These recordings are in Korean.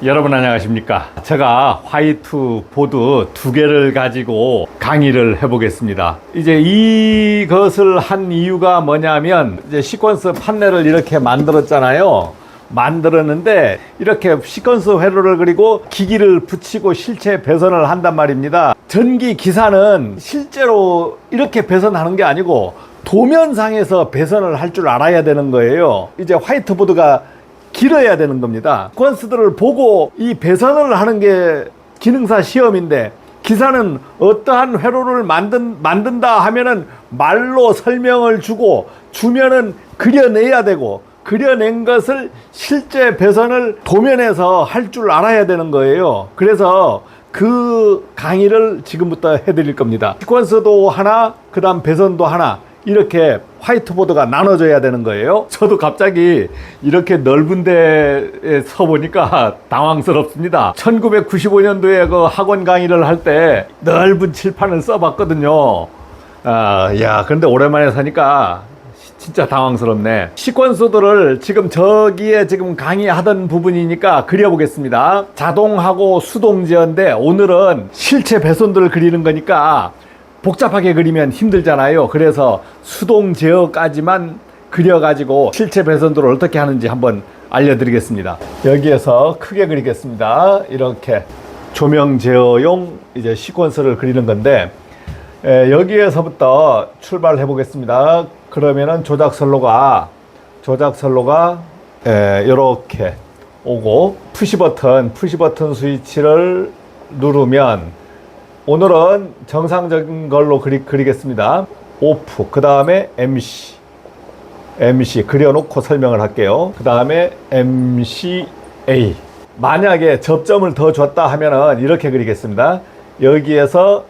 여러분 안녕하십니까? 제가 화이트보드 2개를 가지고 강의를 해보겠습니다. 이제 이것을 한 이유가 뭐냐면 이제 시퀀스 판넬을 이렇게 만들었잖아요. 만들었는데 이렇게 시퀀스 회로를 그리고 기기를 붙이고 실체 배선을 한단 말입니다. 전기 기사는 실제로 이렇게 배선하는 게 아니고 도면상에서 배선을 할 줄 알아야 되는 거예요. 이제 화이트보드가 길어야 되는 겁니다. 시퀀스들을 보고 이 배선을 하는 게 기능사 시험인데, 기사는 어떠한 회로를 만든다 하면은 말로 설명을 주면은 그려내야 되고, 그려낸 것을 실제 배선을 도면에서 할 줄 알아야 되는 거예요. 그래서 그 강의를 지금부터 해드릴 겁니다. 시퀀스도 하나, 그 다음 배선도 하나, 이렇게 화이트보드가 나눠져야 되는 거예요. 저도 갑자기 이렇게 넓은 데에 서 보니까 당황스럽습니다. 1995년도에 그 학원 강의를 할 때 넓은 칠판을 써봤거든요. 그런데 오랜만에 사니까 진짜 당황스럽네. 시퀀스들을 지금 저기에 지금 강의하던 부분이니까 그려보겠습니다. 자동하고 수동제어인데 오늘은 실체 배선들을 그리는 거니까 복잡하게 그리면 힘들잖아요. 그래서 수동 제어까지만 그려가지고 실체 배선들을 어떻게 하는지 한번 알려드리겠습니다. 여기에서 크게 그리겠습니다. 이렇게 조명 제어용 이제 시퀀스를 그리는 건데, 여기에서부터 출발해 보겠습니다. 그러면은 조작선로가 이렇게 오고 푸시 버튼 스위치를 누르면, 오늘은 정상적인 걸로 그리겠습니다. 오프, 그 다음에 MC 그려놓고 설명을 할게요. 그 다음에 MCA. 만약에 접점을 더 줬다 하면은 이렇게 그리겠습니다. 여기에서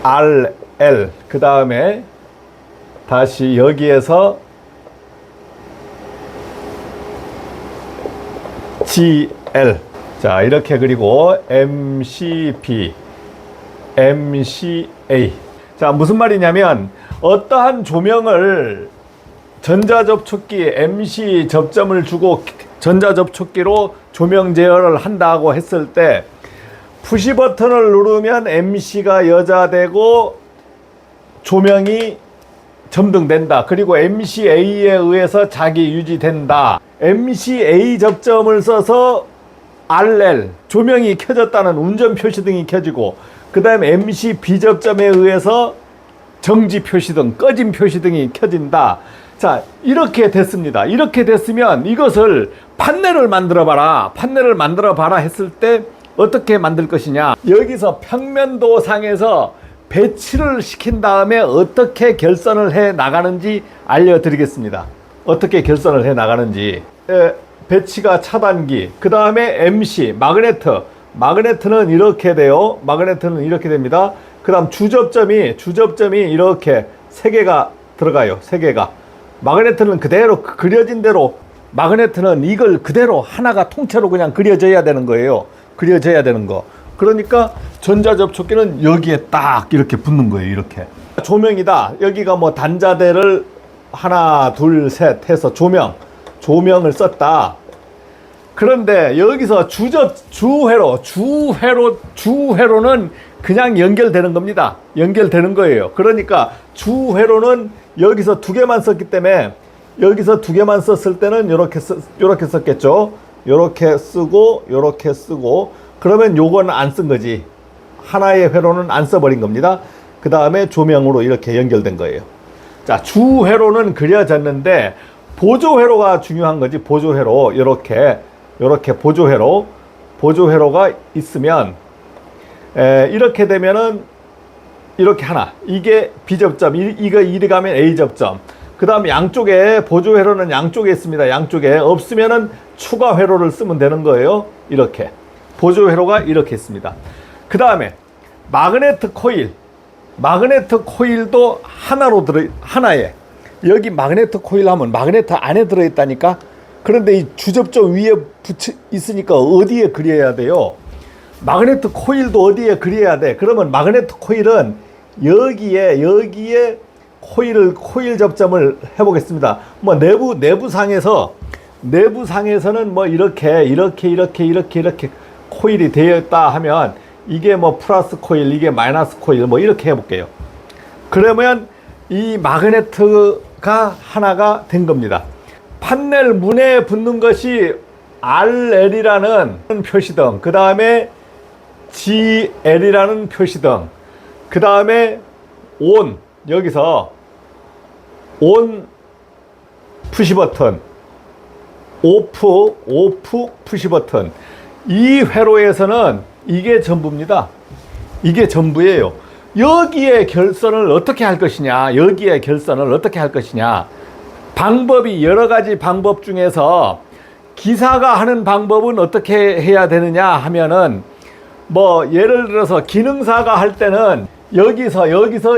RL, 그 다음에 다시 여기에서 GL. 자, 이렇게 그리고 MCP, MCA. 자, 무슨 말이냐면 어떠한 조명을 전자접촉기 MC 접점을 주고 전자접촉기로 조명 제어를 한다고 했을 때, 푸시 버튼을 누르면 MC가 여자되고 조명이 점등된다. 그리고 MCA에 의해서 자기 유지된다. MCA 접점을 써서 RL, 조명이 켜졌다는 운전 표시등이 켜지고, 그 다음에 MCB 접점에 의해서 정지 표시등, 꺼진 표시등이 켜진다. 자, 이렇게 됐습니다. 이렇게 됐으면 이것을 판넬을 만들어 봐라 했을 때 어떻게 만들 것이냐. 여기서 평면도상에서 배치를 시킨 다음에 어떻게 결선을 해 나가는지 알려드리겠습니다. 어떻게 결선을 해 나가는지. 배치가 차단기, 그 다음에 MC, 마그네트는 이렇게 돼요. 마그네트는 이렇게 됩니다. 그 다음 주접점이 이렇게 3개가 들어가요. 3개가. 마그네트는 그대로 그려진 대로, 마그네트는 이걸 그대로 하나가 통째로 그냥 그려져야 되는 거예요. 그려져야 되는 거. 그러니까 전자접촉기는 여기에 딱 이렇게 붙는 거예요. 이렇게. 조명이다. 여기가 뭐 단자대를 하나, 둘, 셋 해서 조명을 썼다. 그런데 여기서 주회로는 그냥 연결되는 겁니다. 연결되는 거예요. 그러니까 주회로는 여기서 2개만 썼기 때문에, 여기서 2개만 썼을 때는 요렇게 썼겠죠. 요렇게 쓰고, 그러면 요거는 안 쓴 거지. 하나의 회로는 안 써버린 겁니다. 그 다음에 조명으로 이렇게 연결된 거예요. 자, 주회로는 그려졌는데 보조회로가 중요한 거지. 보조회로, 이렇게 보조회로가 있으면, 이렇게 되면은 이렇게 하나, 이게 B접점, 이거 이리 가면 A접점. 그 다음 양쪽에, 보조회로는 양쪽에 있습니다. 양쪽에 없으면은 추가 회로를 쓰면 되는 거예요. 이렇게 보조회로가 이렇게 있습니다. 그 다음에 마그네트 코일도 하나에, 여기 마그네트 코일 하면 마그네트 안에 들어있다니까. 그런데 이 주접점 위에 있으니까 어디에 그려야 돼요? 마그네트 코일도 어디에 그려야 돼? 그러면 마그네트 코일은 여기에 코일 접점을 해보겠습니다. 뭐 내부상에서 내부상에서는 뭐 이렇게 코일이 되어 있다 하면 이게 뭐 플러스 코일, 이게 마이너스 코일, 뭐 이렇게 해볼게요. 그러면 이 마그네트가 하나가 된 겁니다. 판넬 문에 붙는 것이 RL이라는 표시등, 그 다음에 GL이라는 표시등, 그 다음에 ON, 여기서 ON 푸시 버튼, 오프 푸시 버튼. 이 회로에서는 이게 전부입니다. 이게 전부예요. 여기에 결선을 어떻게 할 것이냐, 여기에 결선을 어떻게 할 것이냐. 방법이 여러 가지 방법 중에서 기사가 하는 방법은 어떻게 해야 되느냐 하면은, 뭐 예를 들어서 기능사가 할 때는 여기서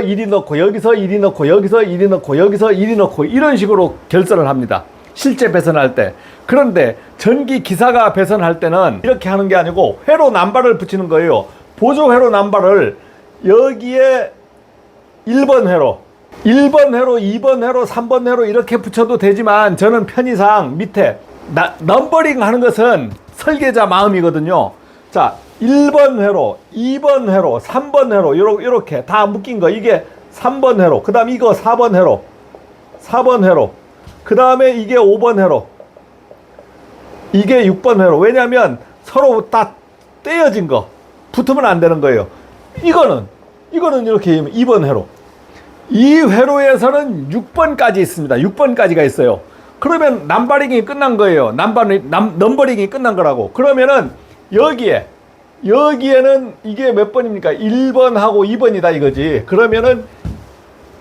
이리 넣고, 여기서 이리 넣고, 여기서 이리 넣고, 여기서 이리 넣고, 이런 식으로 결선을 합니다. 실제 배선할 때. 그런데 전기 기사가 배선할 때는 이렇게 하는 게 아니고 회로 남발을 붙이는 거예요. 보조 회로 남발을 여기에 1번 회로, 2번 회로, 3번 회로 이렇게 붙여도 되지만, 저는 편의상 밑에 넘버링 하는 것은 설계자 마음이거든요. 자, 1번 회로, 2번 회로, 3번 회로, 이렇게 다 묶인 거. 이게 3번 회로. 그 다음 이거 4번 회로, 4번 회로. 그 다음에 이게 5번 회로, 이게 6번 회로. 왜냐면 서로 다 떼어진 거, 붙으면 안 되는 거예요. 이거는 이렇게 2번 회로. 이 회로에서는 6번까지 있습니다. 6번까지가 있어요. 그러면 넘버링이 끝난 거예요. 넘버링이 끝난 거라고. 그러면은 여기에는 이게 몇 번입니까? 1번하고 2번이다 이거지. 그러면은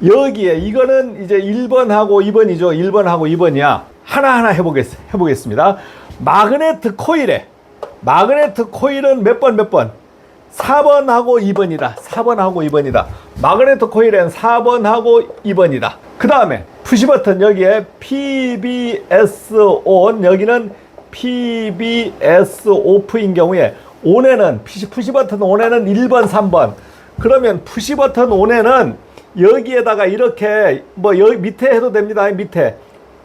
여기에 이거는 이제 1번하고 2번이죠. 1번하고 2번이야. 하나하나 해보겠습니다. 마그네트 코일은 몇 번? 4번하고 2번이다. 4번하고 2번이다. 마그네트 코일은 4번하고 2번이다. 그 다음에 푸시버튼, 여기에 PBS ON, 여기는 PBS OFF인 경우에 ON에는 푸시버튼 ON에는 1번, 3번. 그러면 푸시버튼 ON에는 여기에다가 이렇게 뭐 여기 밑에 해도 됩니다. 밑에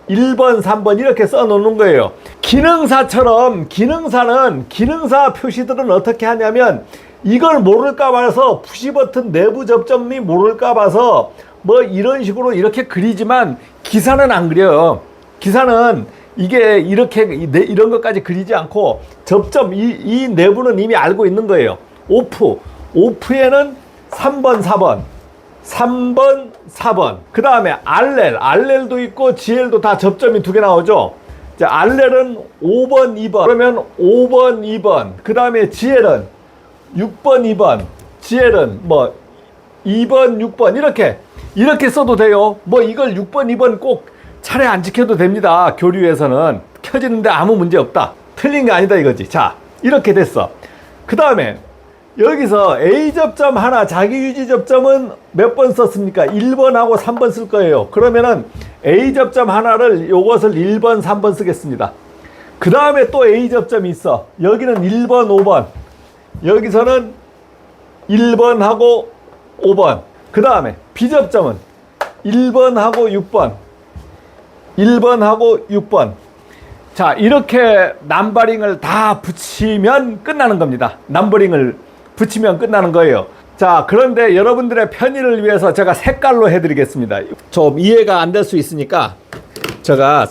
1번, 3번 이렇게 써 놓는 거예요. 기능사처럼 기능사 표시들은 어떻게 하냐면, 이걸 모를까 봐서 푸시버튼 내부 접점이 모를까 봐서 뭐 이런 식으로 이렇게 그리지만, 기사는 안 그려요. 기사는 이게 이렇게 이런 것까지 그리지 않고 접점, 이 내부는 이미 알고 있는 거예요. 오프에는 3번, 4번. 그 다음에 RL도 있고 GL도 다 접점이 2개 나오죠. 자, RL은 5번, 2번. 그러면 5번, 2번. 그 다음에 GL은 6번, 2번. GL은 뭐 2번, 6번. 이렇게 써도 돼요. 뭐 이걸 6번, 2번 꼭 차례 안 지켜도 됩니다. 교류에서는 켜지는데 아무 문제 없다. 틀린 게 아니다 이거지. 자, 이렇게 됐어. 그 다음에 여기서 A 접점 하나, 자기 유지 접점은 몇 번 썼습니까? 1번하고 3번 쓸 거예요. 그러면은 A 접점 하나를 요것을 1번, 3번 쓰겠습니다. 그 다음에 또 A 접점이 있어. 여기는 1번, 5번. 여기서는 1번하고 5번. 그 다음에 B 접점은 1번하고 6번. 1번하고 6번. 자, 이렇게 넘버링을 다 붙이면 끝나는 겁니다. 넘버링을 붙이면 끝나는 거예요. 자, 그런데 여러분들의 편의를 위해서 제가 색깔로 해드리겠습니다. 좀 이해가 안 될 수 있으니까 제가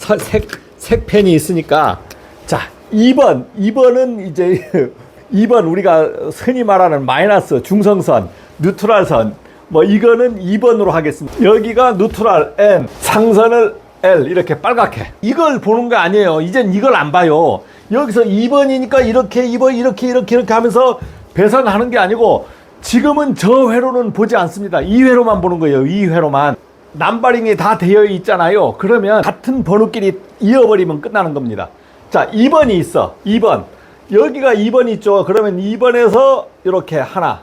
색펜이 있으니까, 자, 2번은 이제 2번 우리가 흔히 말하는 마이너스, 중성선, 뉴트럴선, 뭐 이거는 2번으로 하겠습니다. 여기가 뉴트럴 N, 상선을 L, 이렇게 빨갛게. 이걸 보는 거 아니에요. 이젠 이걸 안 봐요. 여기서 2번이니까 이렇게 2번 이렇게 하면서 배선하는 게 아니고, 지금은 저 회로는 보지 않습니다. 이 회로만 보는 거예요. 이 회로만. 넘버링이 다 되어 있잖아요. 그러면 같은 번호끼리 이어버리면 끝나는 겁니다. 자, 2번이 있어. 2번. 여기가 2번 있죠. 그러면 2번에서 이렇게 하나.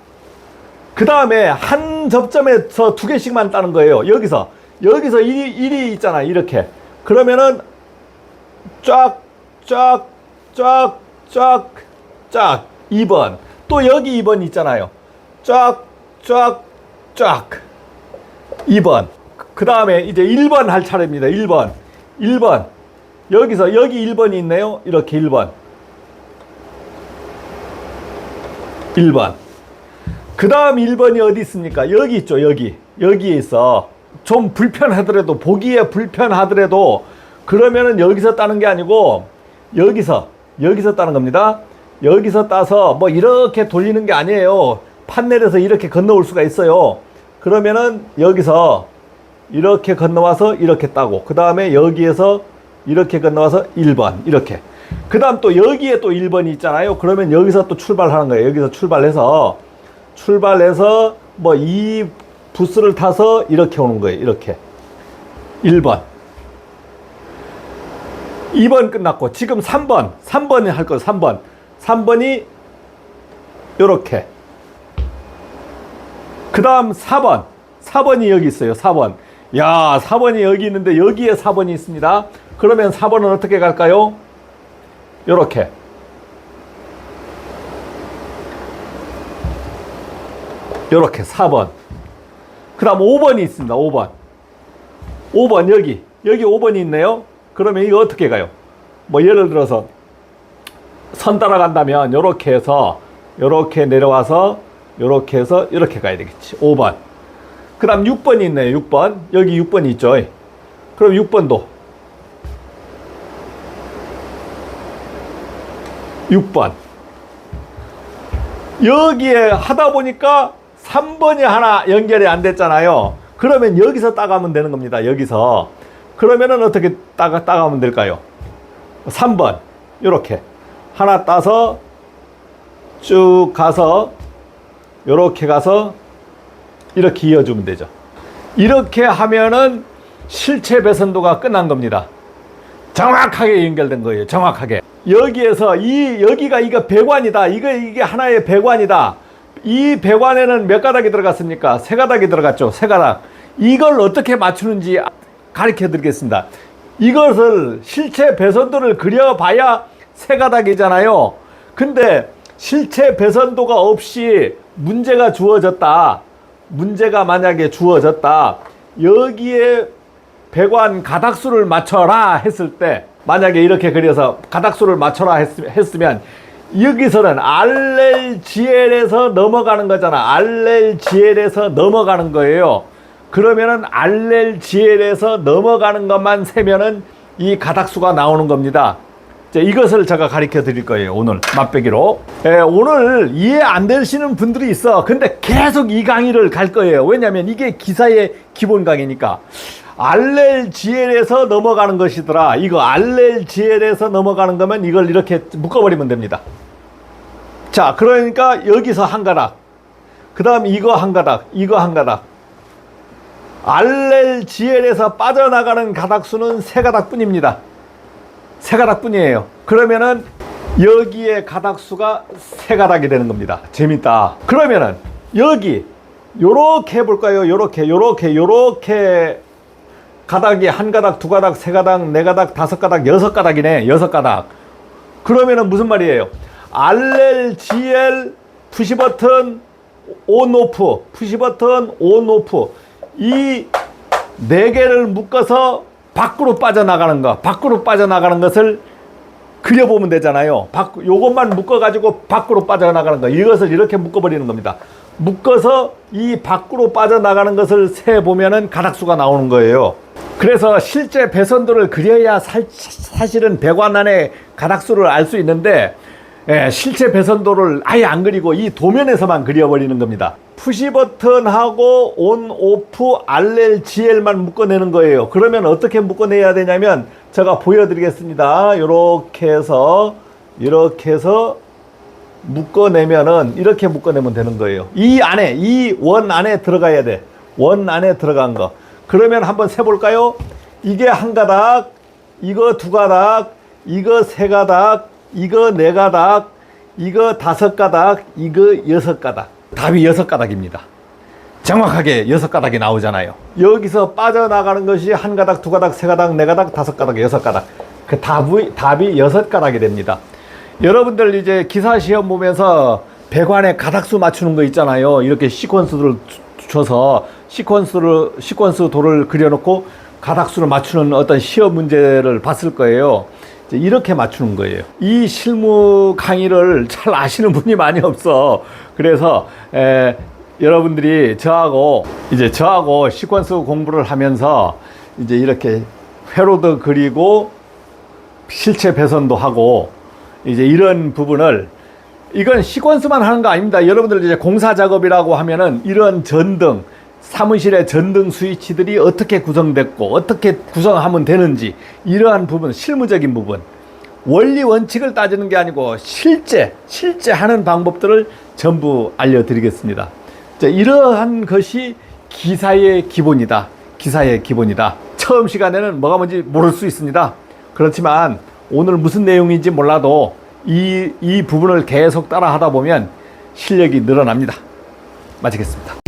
그 다음에 한 접점에서 2개씩만 따는 거예요. 여기서 1이 있잖아. 이렇게. 그러면은 쫙 2번. 또 여기 2번 있잖아요. 쫙 2번. 그 다음에 이제 1번 할 차례입니다. 1번. 여기서 여기 1번이 있네요. 이렇게 1번. 1번. 그 다음 1번이 어디 있습니까? 여기 있죠. 여기에 있어. 좀 불편하더라도, 보기에 불편하더라도, 그러면은 여기서 따는 게 아니고 여기서 따는 겁니다. 여기서 따서 뭐 이렇게 돌리는 게 아니에요. 판넬에서 이렇게 건너올 수가 있어요. 그러면은 여기서 이렇게 건너와서 이렇게 따고, 그 다음에 여기에서 이렇게 건너와서 1번 이렇게. 그 다음 또 여기에 또 1번이 있잖아요. 그러면 여기서 또 출발하는 거예요. 여기서 출발해서 뭐 이 부스를 타서 이렇게 오는 거예요. 이렇게 1번 2번 끝났고, 지금 3번이 할 거예요. 3번이 요렇게. 그 다음 4번이 여기 있어요. 4번. 야, 4번이 여기 있는데 여기에 4번이 있습니다. 그러면 4번은 어떻게 갈까요? 요렇게. 요렇게 4번. 그 다음 5번이 있습니다. 5번 여기 5번이 있네요. 그러면 이거 어떻게 가요? 뭐 예를 들어서 선 따라간다면 요렇게 해서 요렇게 내려와서 요렇게 해서 이렇게 가야 되겠지. 5번. 그 다음 6번이 있네요. 6번. 여기 6번이 있죠. 그럼 6번도 6번. 여기에 하다 보니까 3번이 하나 연결이 안 됐잖아요. 그러면 여기서 따가면 되는 겁니다. 여기서. 그러면은 어떻게 따가면 될까요? 3번. 요렇게. 하나 따서 쭉 가서 요렇게 가서 이렇게 이어주면 되죠. 이렇게 하면은 실체 배선도가 끝난 겁니다. 정확하게 연결된 거예요. 정확하게. 여기에서 여기가 이거 배관이다. 이게 하나의 배관이다. 이 배관에는 몇 가닥이 들어갔습니까? 3가닥이 들어갔죠. 3가닥. 이걸 어떻게 맞추는지 가르쳐 드리겠습니다. 이것을 실체 배선도를 그려봐야 3가닥이잖아요. 근데 실체 배선도가 없이 문제가 만약에 주어졌다. 여기에 배관 가닥수를 맞춰라 했을 때, 만약에 이렇게 그려서 가닥수를 맞춰라 했으면 여기서는 RLGL에서 넘어가는 거잖아. RLGL에서 넘어가는 거예요. 그러면은 RLGL에서 넘어가는 것만 세면은 이 가닥수가 나오는 겁니다. 이것을 제가 가르쳐 드릴 거예요. 오늘 맛배기로. 오늘 이해 안 되시는 분들이 있어. 근데 계속 이 강의를 갈 거예요. 왜냐면 이게 기사의 기본 강의니까. RLGL에서 넘어가는 것이더라. 이거 RLGL에서 넘어가는 거면 이걸 이렇게 묶어버리면 됩니다. 자, 그러니까 여기서 한 가닥, 그 다음 이거 한 가닥, 이거 한 가닥. RLGL에서 빠져나가는 가닥수는 3가닥 뿐입니다. 3가닥 뿐이에요. 그러면은 여기에 가닥수가 3가닥이 되는 겁니다. 재밌다. 그러면은 여기 요렇게 해볼까요? 요렇게 가닥이 1가닥, 2가닥, 3가닥, 4가닥, 5가닥, 6가닥이네. 6가닥. 그러면은 무슨 말이에요? RLGL 푸시버튼 온오프, 푸시버튼 온오프, 이 4개를 묶어서 밖으로 빠져나가는 것을 그려보면 되잖아요. 요것만 묶어가지고 밖으로 빠져나가는 거, 이것을 이렇게 묶어버리는 겁니다. 묶어서 이 밖으로 빠져나가는 것을 세보면은 가닥수가 나오는 거예요. 그래서 실제 배선도를 그려야 사실은 배관 안에 가닥수를 알 수 있는데, 실제 배선도를 아예 안 그리고 이 도면에서만 그려버리는 겁니다. 푸시버튼하고 온, 오프, RLGL만 묶어내는 거예요. 그러면 어떻게 묶어내야 되냐면 제가 보여드리겠습니다. 이렇게 해서 묶어내면은 이렇게 묶어내면 되는 거예요. 이 원 안에 들어가야 돼. 원 안에 들어간 거. 그러면 한번 세볼까요? 이게 1가닥, 이거 2가닥, 이거 3가닥, 이거 4가닥, 이거 5가닥, 이거 6가닥. 답이 6가닥입니다. 정확하게 6가닥이 나오잖아요. 여기서 빠져나가는 것이 1가닥, 2가닥, 3가닥, 4가닥, 5가닥, 6가닥. 그 답이 6가닥이 됩니다. 여러분들 이제 기사 시험 보면서 배관에 가닥수 맞추는 거 있잖아요. 이렇게 시퀀스를 줘서 시퀀스 도를 그려놓고 가닥수를 맞추는 어떤 시험 문제를 봤을 거예요. 이제 이렇게 맞추는 거예요. 이 실무 강의를 잘 아시는 분이 많이 없어. 그래서 여러분들이 저하고 시퀀스 공부를 하면서 이제 이렇게 회로도 그리고 실체 배선도 하고 이제 이런 부분을, 이건 시퀀스만 하는 거 아닙니다. 여러분들 이제 공사 작업이라고 하면은 이런 전등, 사무실의 전등 스위치들이 어떻게 구성됐고 어떻게 구성하면 되는지, 이러한 부분, 실무적인 부분, 원리 원칙을 따지는 게 아니고 실제 하는 방법들을 전부 알려드리겠습니다. 자, 이러한 것이 기사의 기본이다. 기사의 기본이다. 처음 시간에는 뭐가 뭔지 모를 수 있습니다. 그렇지만 오늘 무슨 내용인지 몰라도 이 부분을 계속 따라 하다 보면 실력이 늘어납니다. 마치겠습니다.